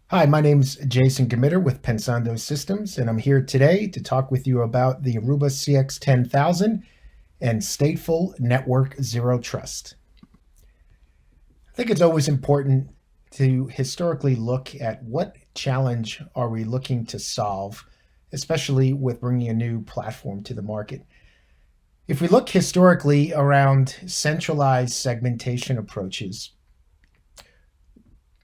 Hi, my name's Jason Gamitter with Pensando Systems, and I'm here today to talk with you about the Aruba CX10000 and Stateful Network Zero Trust. I think it's always important to historically look at what challenge are we looking to solve, especially with bringing a new platform to the market. If we look historically around centralized segmentation approaches,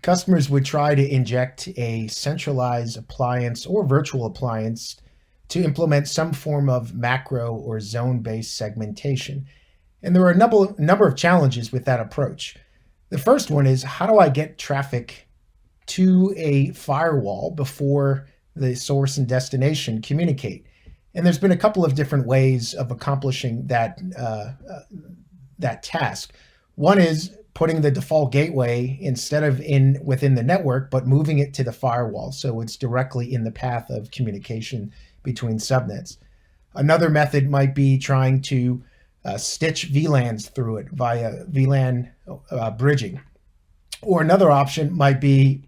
customers would try to inject a centralized appliance or virtual appliance to implement some form of macro or zone based segmentation. And there are a number of challenges with that approach. The first one is, how do I get traffic to a firewall before the source and destination communicate? And there's been a couple of different ways of accomplishing that task. One is putting the default gateway instead of in within the network, but moving it to the firewall so it's directly in the path of communication between subnets. Another method might be trying to stitch VLANs through it via VLAN bridging. Or another option might be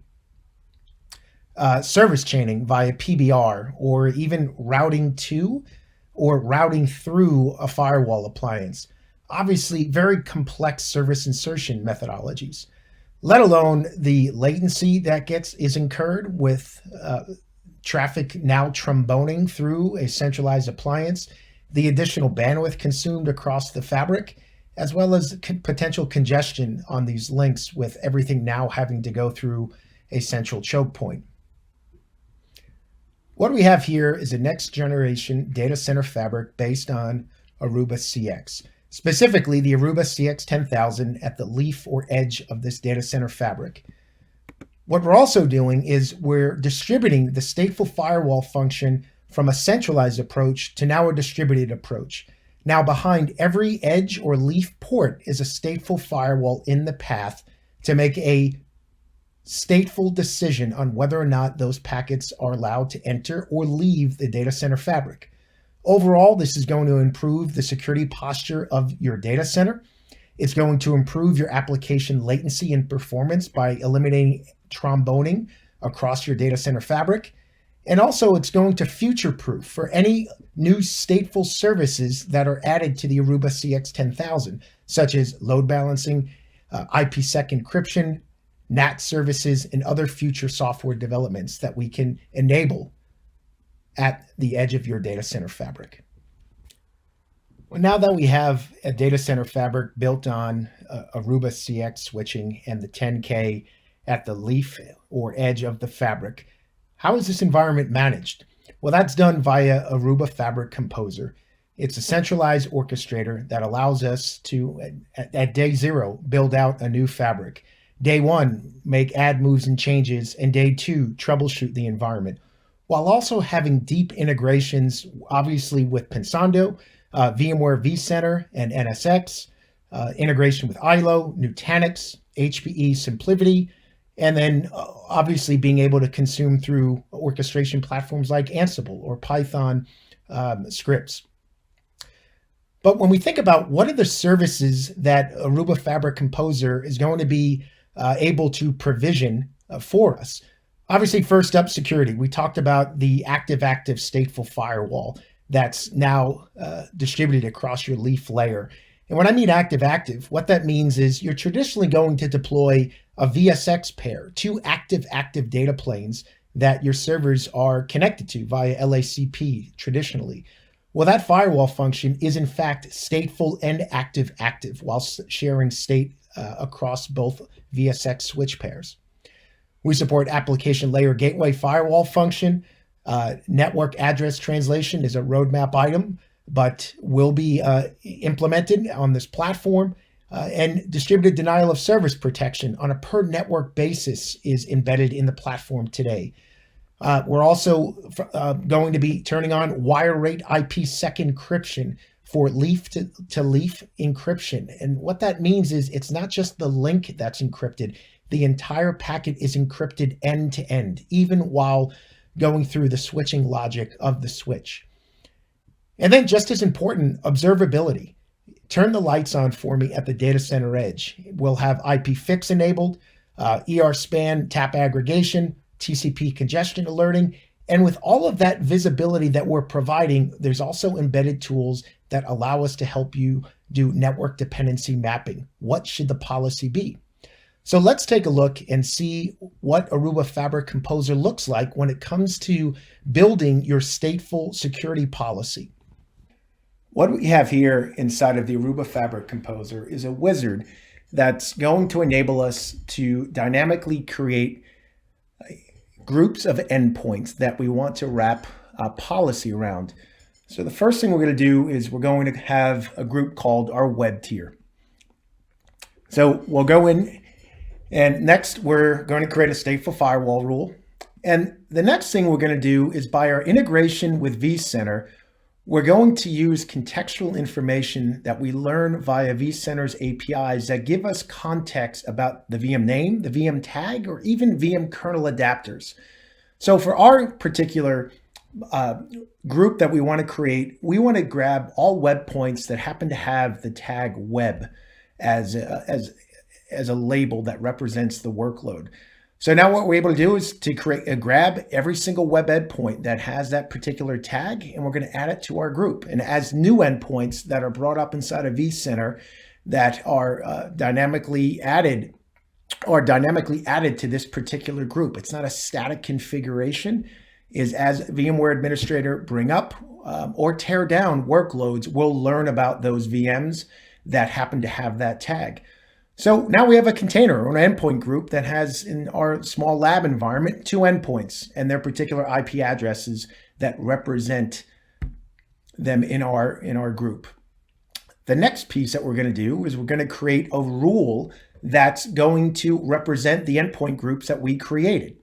service chaining via PBR, or even routing to or routing through a firewall appliance. Obviously, very complex service insertion methodologies, let alone the latency that is incurred with traffic now tromboning through a centralized appliance, the additional bandwidth consumed across the fabric, as well as potential congestion on these links with everything now having to go through a central choke point. What we have here is a next generation data center fabric based on Aruba CX, specifically the Aruba CX10000 at the leaf or edge of this data center fabric. What we're also doing is we're distributing the stateful firewall function from a centralized approach to now a distributed approach. Now, behind every edge or leaf port is a stateful firewall in the path to make a stateful decision on whether or not those packets are allowed to enter or leave the data center fabric. Overall, this is going to improve the security posture of your data center. It's going to improve your application latency and performance by eliminating tromboning across your data center fabric. And also, it's going to future-proof for any new stateful services that are added to the Aruba CX10000, such as load balancing, IPsec encryption, NAT services, and other future software developments that we can enable at the edge of your data center fabric. Well, now that we have a data center fabric built on Aruba CX switching and the 10K at the leaf or edge of the fabric, how is this environment managed? Well, that's done via Aruba Fabric Composer. It's a centralized orchestrator that allows us to, at day zero, build out a new fabric. Day one, make add moves and changes, and day two, troubleshoot the environment, while also having deep integrations, obviously with Pensando, VMware vCenter, and NSX, integration with ILO, Nutanix, HPE SimpliVity, and then obviously being able to consume through orchestration platforms like Ansible or Python scripts. But when we think about what are the services that Aruba Fabric Composer is going to be able to provision for us, obviously first up, security. We talked about the active-active stateful firewall that's now distributed across your leaf layer. And when I mean active-active, what that means is you're traditionally going to deploy a VSX pair, two active-active data planes that your servers are connected to via LACP traditionally. Well, that firewall function is in fact stateful and active-active while sharing state across both VSX switch pairs. We support application layer gateway firewall function. Network address translation is a roadmap item, but will be implemented on this platform. And distributed denial of service protection on a per network basis is embedded in the platform today. We're also going to be turning on wire rate IPsec encryption for leaf to leaf encryption. And what that means is it's not just the link that's encrypted. The entire packet is encrypted end to end, even while going through the switching logic of the switch. And then just as important, observability. Turn the lights on for me at the data center edge. We'll have IPFix enabled, ER span tap aggregation, TCP congestion alerting. And with all of that visibility that we're providing, there's also embedded tools that allow us to help you do network dependency mapping. What should the policy be? So let's take a look and see what Aruba Fabric Composer looks like when it comes to building your stateful security policy. What we have here inside of the Aruba Fabric Composer is a wizard that's going to enable us to dynamically create groups of endpoints that we want to wrap a policy around. So the first thing we're going to do is we're going to have a group called our web tier. So we'll go in, and next we're going to create a stateful firewall rule. And the next thing we're going to do is, by our integration with vCenter, we're going to use contextual information that we learn via vCenter's APIs that give us context about the VM name, the VM tag, or even VM kernel adapters. So for our particular group that we want to create, we want to grab all web points that happen to have the tag web as a label that represents the workload. So now what we're able to do is to grab every single web endpoint that has that particular tag, and we're going to add it to our group. And as new endpoints that are brought up inside of vCenter that are dynamically added to this particular group. It's not a static configuration. Is as VMware administrator bring up or tear down workloads, we'll learn about those VMs that happen to have that tag. So now we have a container or an endpoint group that has, in our small lab environment, 2 endpoints and their particular IP addresses that represent them in our group. The next piece that we're going to do is we're going to create a rule that's going to represent the endpoint groups that we created.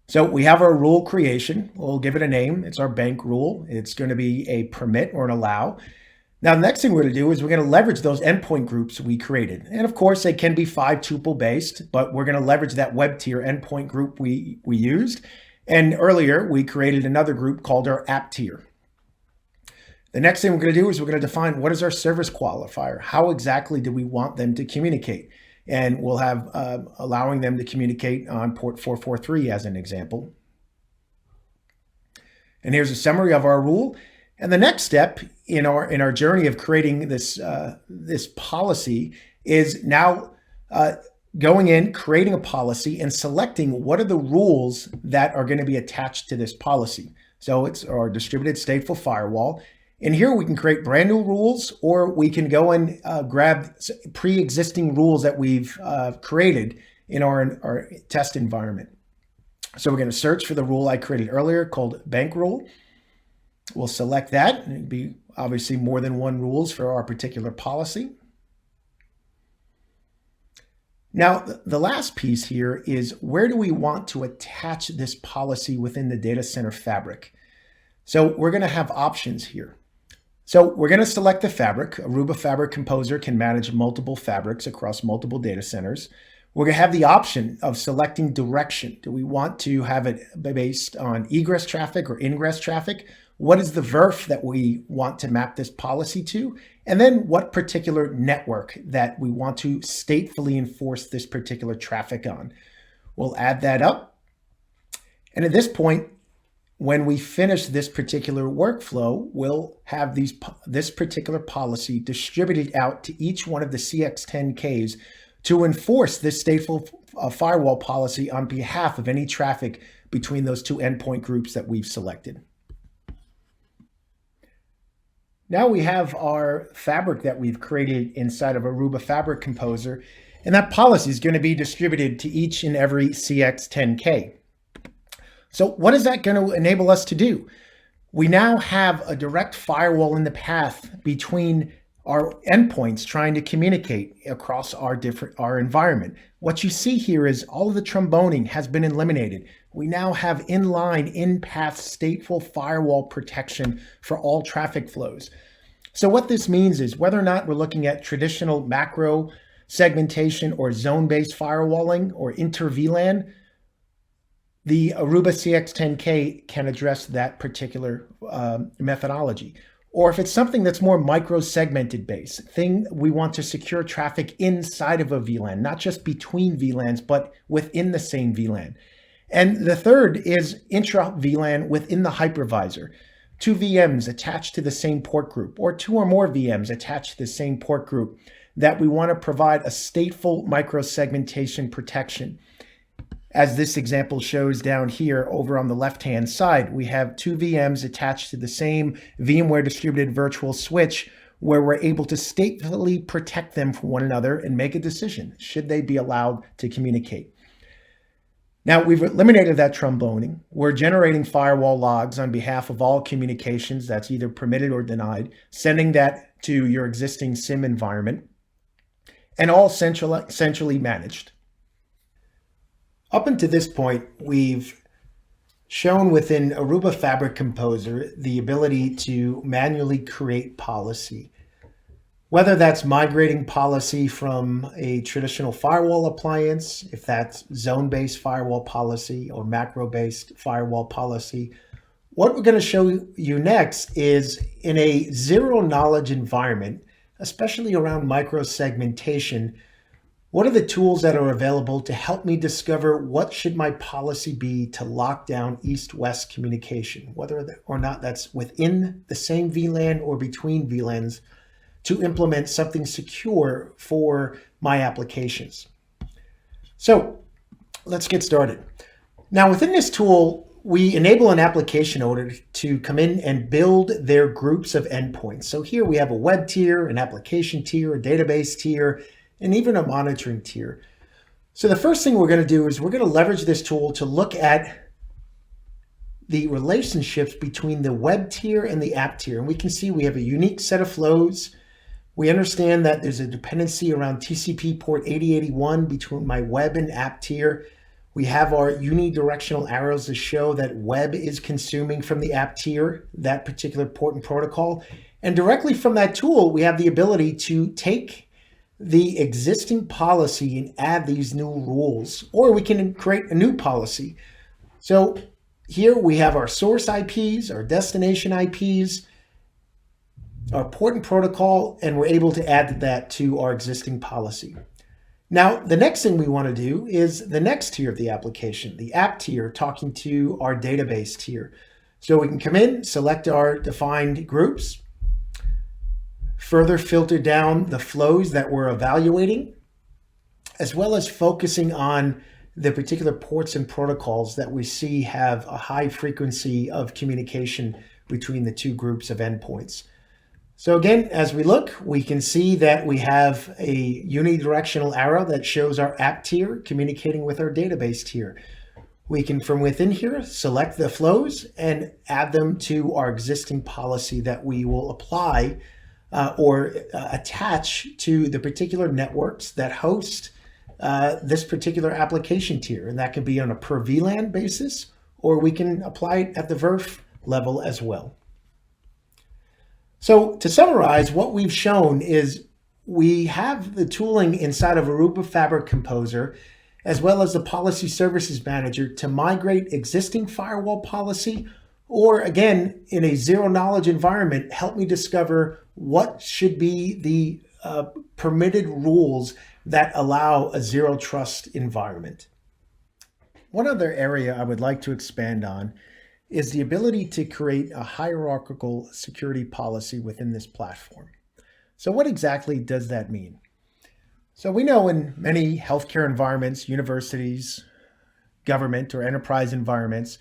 So we have our rule creation. We'll give it a name. It's our bank rule. It's going to be a permit or an allow. Now, the next thing we're going to do is we're going to leverage those endpoint groups we created. And of course, they can be 5-tuple based, but we're going to leverage that web tier endpoint group we used. And earlier, we created another group called our app tier. The next thing we're going to do is we're going to define what is our service qualifier. How exactly do we want them to communicate? And we'll have allowing them to communicate on port 443 as an example. And here's a summary of our rule. And the next step in our journey of creating this policy is now going in, creating a policy, and selecting what are the rules that are going to be attached to this policy. So it's our distributed stateful firewall. And here we can create brand new rules, or we can go and grab pre-existing rules that we've created in our test environment. So we're going to search for the rule I created earlier called bank rule. We'll select that, and it'd be obviously more than one rules for our particular policy. Now, the last piece here is, where do we want to attach this policy within the data center fabric? So we're going to have options here. So we're going to select the fabric. Aruba Fabric Composer can manage multiple fabrics across multiple data centers. We're going to have the option of selecting direction. Do we want to have it based on egress traffic or ingress traffic? What is the VRF that we want to map this policy to? And then what particular network that we want to statefully enforce this particular traffic on. We'll add that up. And at this point, when we finish this particular workflow, we'll have this particular policy distributed out to each one of the CX10Ks to enforce this stateful firewall policy on behalf of any traffic between those 2 endpoint groups that we've selected. Now we have our fabric that we've created inside of Aruba Fabric Composer, and that policy is going to be distributed to each and every CX10K. So what is that going to enable us to do? We now have a direct firewall in the path between our endpoints trying to communicate across our environment. What you see here is all of the tromboning has been eliminated. We now have inline, in-path, stateful firewall protection for all traffic flows. So what this means is, whether or not we're looking at traditional macro segmentation or zone-based firewalling or inter-VLAN, the Aruba CX10K can address that particular methodology. Or if it's something that's more micro-segmented based, thing we want to secure traffic inside of a VLAN, not just between VLANs, but within the same VLAN. And the third is intra-VLAN within the hypervisor. Two VMs attached to the same port group, or two or more VMs attached to the same port group, that we want to provide a stateful micro-segmentation protection. As this example shows down here over on the left-hand side, we have two VMs attached to the same VMware distributed virtual switch where we're able to statefully protect them from one another and make a decision, should they be allowed to communicate. Now, we've eliminated that tromboning. We're generating firewall logs on behalf of all communications that's either permitted or denied, sending that to your existing SIM environment, and all centrally managed. Up until this point, we've shown within Aruba Fabric Composer the ability to manually create policy. Whether that's migrating policy from a traditional firewall appliance, if that's zone-based firewall policy or macro-based firewall policy, what we're going to show you next is in a zero-knowledge environment, especially around micro-segmentation, what are the tools that are available to help me discover what should my policy be to lock down east-west communication, whether or not that's within the same VLAN or between VLANs, to implement something secure for my applications. So let's get started. Now within this tool, we enable an application owner to come in and build their groups of endpoints. So here we have a web tier, an application tier, a database tier, and even a monitoring tier. So the first thing we're going to do is we're going to leverage this tool to look at the relationships between the web tier and the app tier. And we can see we have a unique set of flows. We understand that there's a dependency around TCP port 8081 between my web and app tier. We have our unidirectional arrows to show that web is consuming from the app tier, that particular port and protocol. And directly from that tool, we have the ability to take the existing policy and add these new rules, or we can create a new policy. So here we have our source IPs, our destination IPs, our port and protocol, and we're able to add that to our existing policy. Now, the next thing we want to do is the next tier of the application, the app tier, talking to our database tier. So we can come in, select our defined groups, further filter down the flows that we're evaluating, as well as focusing on the particular ports and protocols that we see have a high frequency of communication between the two groups of endpoints. So again, as we look, we can see that we have a unidirectional arrow that shows our app tier communicating with our database tier. We can, from within here, select the flows and add them to our existing policy that we will apply or attach to the particular networks that host this particular application tier. And that can be on a per VLAN basis, or we can apply it at the VRF level as well. So to summarize, what we've shown is we have the tooling inside of Aruba Fabric Composer, as well as the Policy Services Manager, to migrate existing firewall policy, or again, in a zero-knowledge environment, help me discover what should be the permitted rules that allow a zero-trust environment. One other area I would like to expand on is the ability to create a hierarchical security policy within this platform. So what exactly does that mean? So we know in many healthcare environments, universities, government or enterprise environments,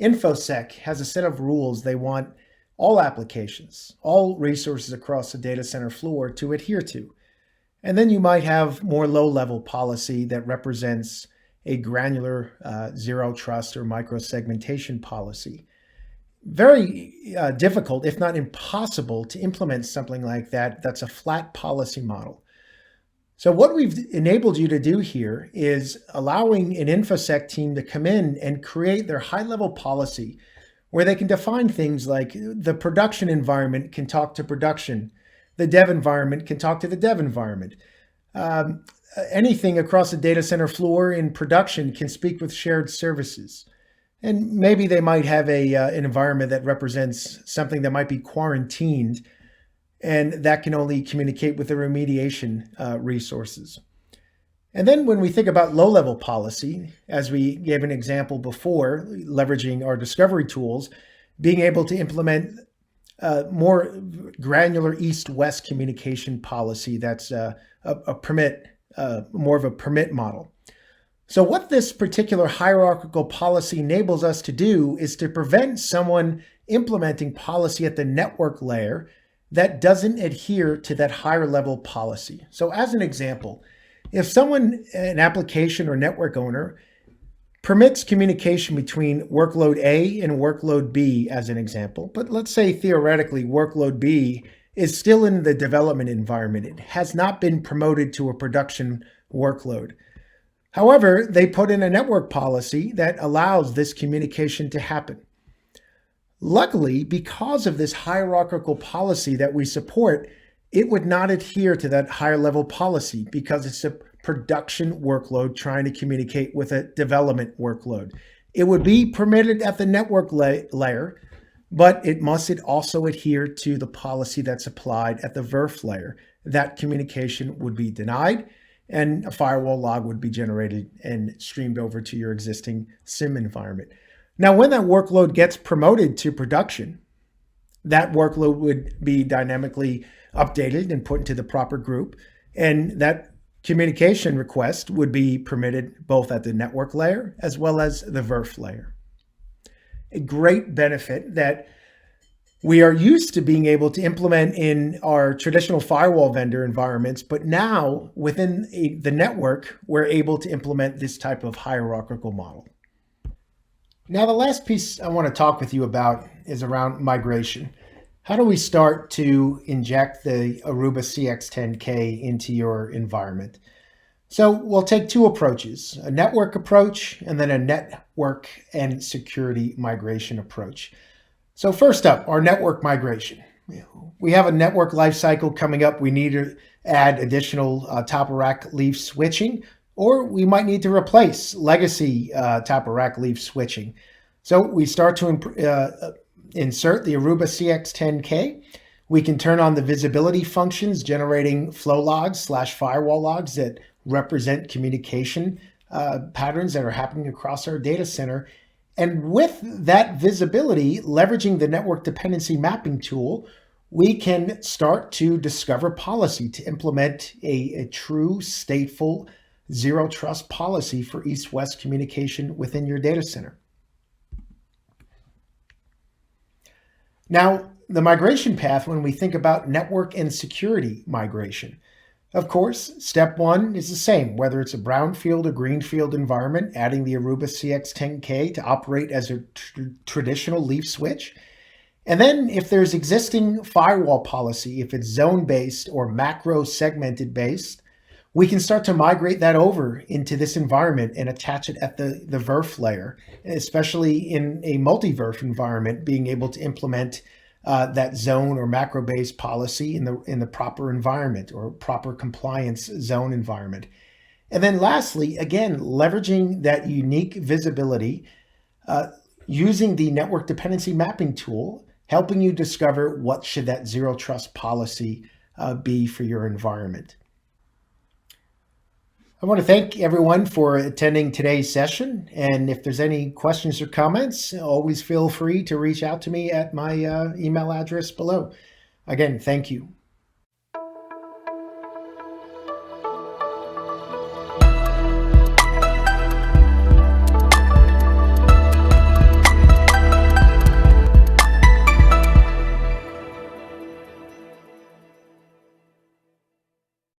InfoSec has a set of rules they want all applications, all resources across the data center floor to adhere to. And then you might have more low-level policy that represents a granular zero trust or micro-segmentation policy. Very difficult, if not impossible, to implement something like that. That's a flat policy model. So what we've enabled you to do here is allowing an InfoSec team to come in and create their high-level policy where they can define things like the production environment can talk to production, the dev environment can talk to the dev environment. Anything across the data center floor in production can speak with shared services. And maybe they might have an environment that represents something that might be quarantined, and that can only communicate with the remediation resources. And then when we think about low-level policy, as we gave an example before, leveraging our discovery tools, being able to implement more granular east-west communication policy that's a permit, more of a permit model. So what this particular hierarchical policy enables us to do is to prevent someone implementing policy at the network layer that doesn't adhere to that higher level policy. So as an example, if someone, an application or network owner, permits communication between workload A and workload B as an example, but let's say theoretically workload B is still in the development environment. It has not been promoted to a production workload. However, they put in a network policy that allows this communication to happen. Luckily, because of this hierarchical policy that we support, it would not adhere to that higher level policy because it's a production workload trying to communicate with a development workload. It would be permitted at the network layer, but it must also adhere to the policy that's applied at the VRF layer. That communication would be denied, and a firewall log would be generated and streamed over to your existing SIM environment. Now, when that workload gets promoted to production, that workload would be dynamically updated and put into the proper group, and that communication request would be permitted both at the network layer as well as the VRF layer. A great benefit that we are used to being able to implement in our traditional firewall vendor environments, but now within the network, we're able to implement this type of hierarchical model. Now, the last piece I want to talk with you about is around migration. How do we start to inject the Aruba CX10K into your environment? So we'll take two approaches, a network approach and then a network and security migration approach. So first up, our network migration. We have a network lifecycle coming up. We need to add additional top-of-rack leaf switching, or we might need to replace legacy top-of-rack leaf switching. So we start to insert the Aruba CX10K. We can turn on the visibility functions, generating flow logs / firewall logs that represent communication patterns that are happening across our data center. And with that visibility, leveraging the network dependency mapping tool, we can start to discover policy to implement a true stateful zero trust policy for east-west communication within your data center. Now, the migration path, when we think about network and security migration, of course, step one is the same, whether it's a brownfield or greenfield environment, adding the Aruba CX10K to operate as a traditional leaf switch. And then if there's existing firewall policy, if it's zone-based or macro segmented based, we can start to migrate that over into this environment and attach it at the VRF layer, especially in a multi-VRF environment, being able to implement that zone or macro-based policy in the proper environment or proper compliance zone environment. And then lastly, again, leveraging that unique visibility, using the network dependency mapping tool, helping you discover what should that zero trust policy be for your environment. I want to thank everyone for attending today's session. And if there's any questions or comments, always feel free to reach out to me at my email address below. Again, thank you.